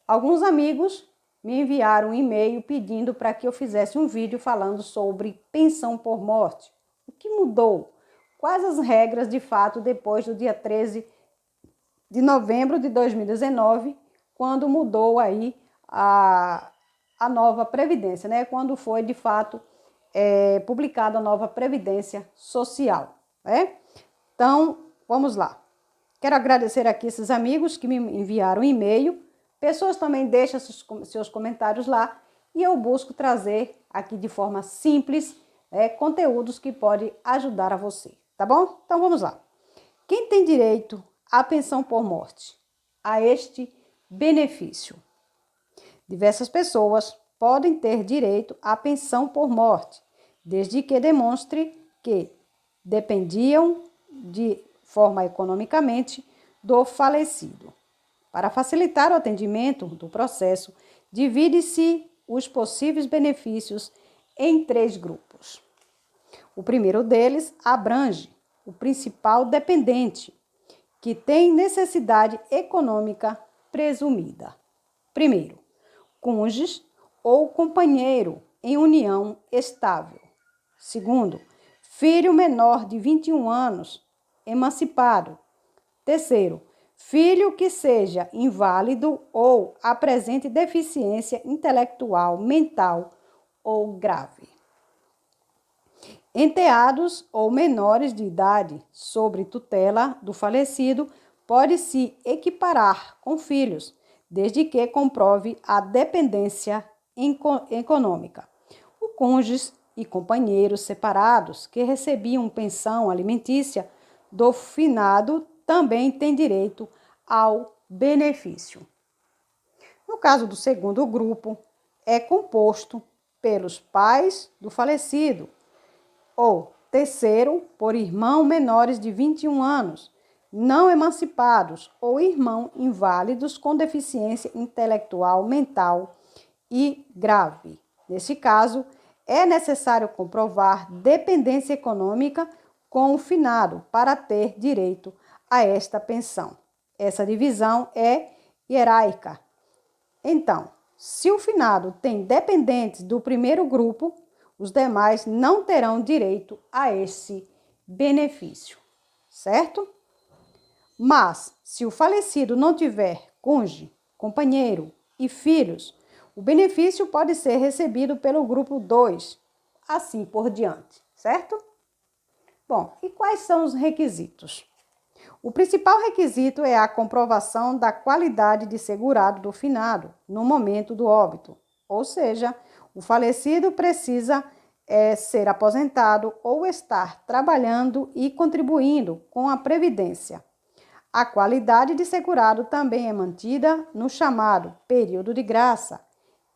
Alguns amigos me enviaram um e-mail pedindo para que eu fizesse um vídeo falando sobre pensão por morte. O que mudou? Quais as regras de fato depois do dia 13 de novembro de 2019, quando mudou aí a nova Previdência, né? Quando foi de fato publicada a nova Previdência Social, né? Então, vamos lá. Quero agradecer aqui esses amigos que me enviaram e-mail. Pessoas também deixam seus comentários lá e eu busco trazer aqui de forma simples conteúdos que podem ajudar a você, tá bom? Então vamos lá. Quem tem direito à pensão por morte? A este benefício. Diversas pessoas podem ter direito à pensão por morte, desde que demonstre que dependiam de forma economicamente do falecido. Para facilitar o atendimento do processo, divide-se os possíveis benefícios em 3 grupos. O primeiro deles abrange o principal dependente, que tem necessidade econômica presumida. Primeiro, cônjuge ou companheiro em união estável. Segundo, filho menor de 21 anos, emancipado. Terceiro, filho que seja inválido ou apresente deficiência intelectual, mental ou grave. Enteados ou menores de idade sob tutela do falecido pode se equiparar com filhos, desde que comprove a dependência econômica. O cônjuge e companheiros separados que recebiam pensão alimentícia do finado também têm direito ao benefício. No caso do segundo grupo, é composto pelos pais do falecido, ou terceiro, por irmãos menores de 21 anos, não emancipados ou irmãos inválidos com deficiência intelectual, mental e grave. Neste caso, é necessário comprovar dependência econômica com o finado para ter direito a esta pensão. Essa divisão é hierárquica. Então, se o finado tem dependentes do primeiro grupo, os demais não terão direito a esse benefício, certo? Mas, se o falecido não tiver cônjuge, companheiro e filhos, o benefício pode ser recebido pelo grupo 2, assim por diante, certo? Bom, e quais são os requisitos? O principal requisito é a comprovação da qualidade de segurado do finado no momento do óbito, ou seja, o falecido precisa ser aposentado ou estar trabalhando e contribuindo com a Previdência. A qualidade de segurado também é mantida no chamado período de graça,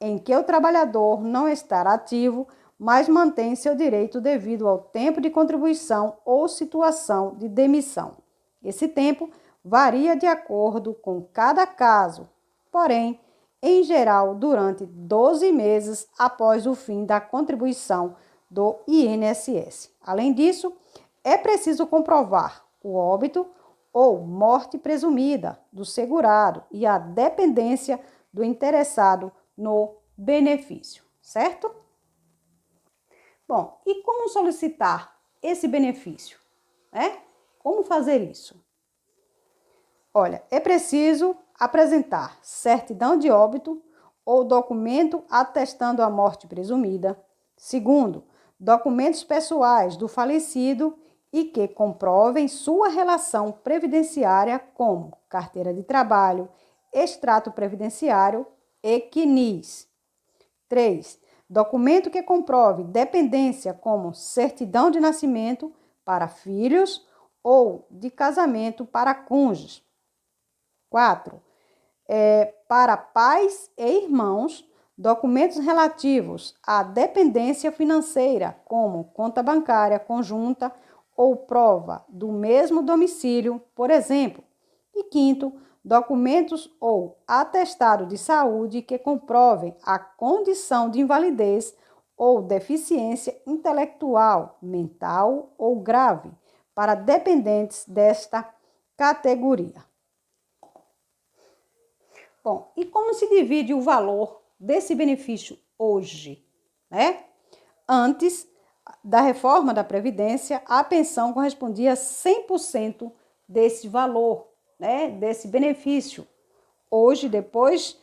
em que o trabalhador não está ativo, mas mantém seu direito devido ao tempo de contribuição ou situação de demissão. Esse tempo varia de acordo com cada caso, porém, em geral, durante 12 meses após o fim da contribuição do INSS. Além disso, é preciso comprovar o óbito ou morte presumida do segurado e a dependência do interessado no benefício, certo? Bom, e como solicitar esse benefício? Como fazer isso? Olha, é preciso apresentar certidão de óbito ou documento atestando a morte presumida. Segundo, documentos pessoais do falecido e que comprovem sua relação previdenciária, como carteira de trabalho, extrato previdenciário e CNIS. 3. Documento que comprove dependência, como certidão de nascimento para filhos ou de casamento para cônjuges. 4. Para pais e irmãos, documentos relativos à dependência financeira, como conta bancária conjunta ou prova do mesmo domicílio, por exemplo. E 5º, documentos ou atestado de saúde que comprovem a condição de invalidez ou deficiência intelectual, mental ou grave para dependentes desta categoria. Bom, e como se divide o valor desse benefício hoje, né? Antes da reforma da Previdência, a pensão correspondia a 100% desse valor, né? Desse benefício. Hoje, depois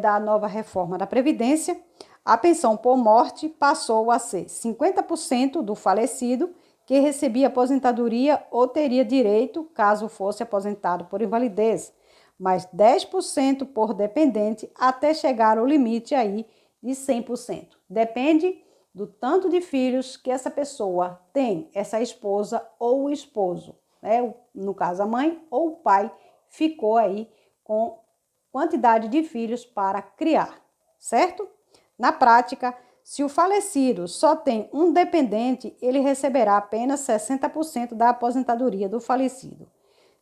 da nova reforma da Previdência, a pensão por morte passou a ser 50% do falecido que recebia aposentadoria ou teria direito caso fosse aposentado por invalidez, mais 10% por dependente até chegar ao limite aí de 100%. Depende do tanto de filhos que essa pessoa tem, essa esposa ou o esposo, né? No caso a mãe ou o pai ficou aí com quantidade de filhos para criar, certo? Na prática, se o falecido só tem um dependente, ele receberá apenas 60% da aposentadoria do falecido.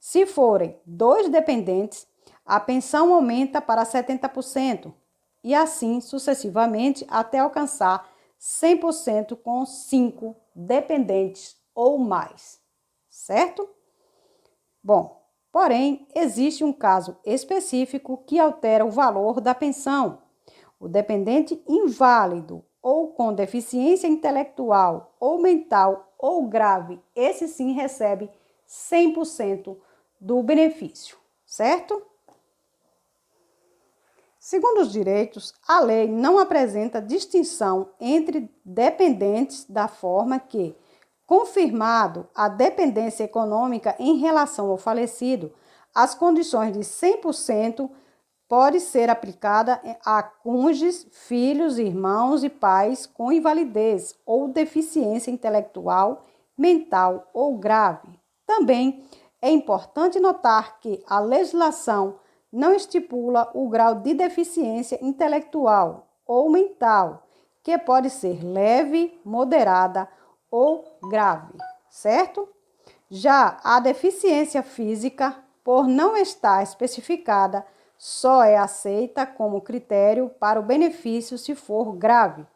Se forem 2 dependentes, a pensão aumenta para 70% e assim sucessivamente até alcançar 100% com 5 dependentes ou mais, certo? Bom, porém, existe um caso específico que altera o valor da pensão. O dependente inválido ou com deficiência intelectual ou mental ou grave, esse sim recebe 100% do benefício, certo? Segundo os direitos, a lei não apresenta distinção entre dependentes da forma que, confirmado a dependência econômica em relação ao falecido, as condições de 100% pode ser aplicada a cônjuges, filhos, irmãos e pais com invalidez ou deficiência intelectual, mental ou grave. Também é importante notar que a legislação não estipula o grau de deficiência intelectual ou mental, que pode ser leve, moderada ou grave, certo? Já a deficiência física, por não estar especificada, só é aceita como critério para o benefício se for grave.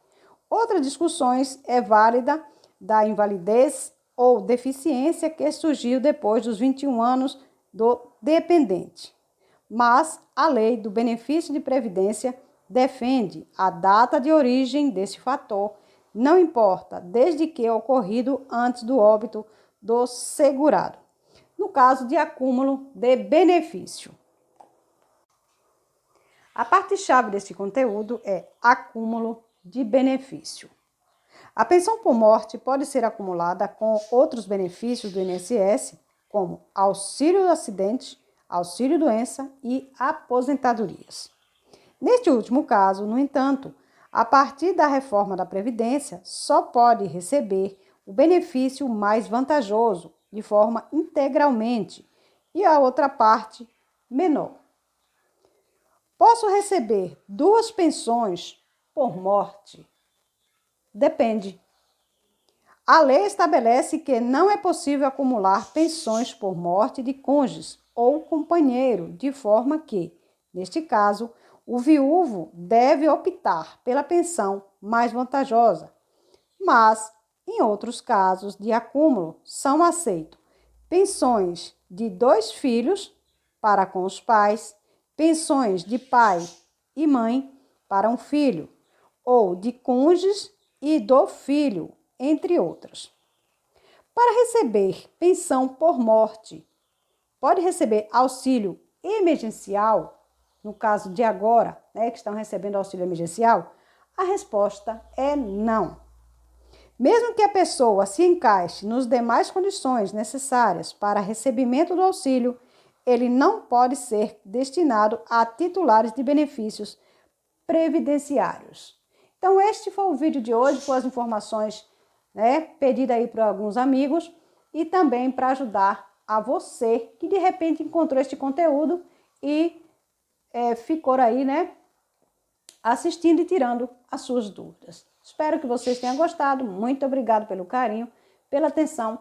Outras discussões é válida da invalidez ou deficiência que surgiu depois dos 21 anos do dependente. Mas a lei do benefício de previdência defende a data de origem desse fator, não importa, desde que ocorrido antes do óbito do segurado, no caso de acúmulo de benefício. A parte-chave desse conteúdo é acúmulo de benefício. A pensão por morte pode ser acumulada com outros benefícios do INSS, como auxílio acidente, auxílio doença e aposentadorias. Neste último caso, no entanto, a partir da reforma da Previdência, só pode receber o benefício mais vantajoso, de forma integralmente, e a outra parte menor. Posso receber 2 pensões por morte? Depende. A lei estabelece que não é possível acumular pensões por morte de cônjuges ou companheiro, de forma que, neste caso, o viúvo deve optar pela pensão mais vantajosa. Mas, em outros casos de acúmulo, são aceitos pensões de 2 filhos para com os pais, pensões de pai e mãe para um filho, ou de cônjuges e do filho, entre outras. Para receber pensão por morte, pode receber auxílio emergencial, no caso de agora, né, que estão recebendo auxílio emergencial? A resposta é não. Mesmo que a pessoa se encaixe nas demais condições necessárias para recebimento do auxílio, ele não pode ser destinado a titulares de benefícios previdenciários. Então, este foi o vídeo de hoje, com as informações, né, pedidas aí para alguns amigos e também para ajudar a você que de repente encontrou este conteúdo e ficou aí, né, assistindo e tirando as suas dúvidas. Espero que vocês tenham gostado. Muito obrigado pelo carinho, pela atenção.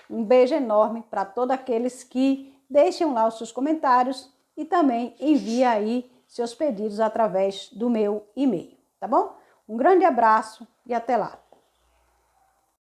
Um beijo enorme para todos aqueles que deixem lá os seus comentários e também enviem aí seus pedidos através do meu e-mail, tá bom? Um grande abraço e até lá.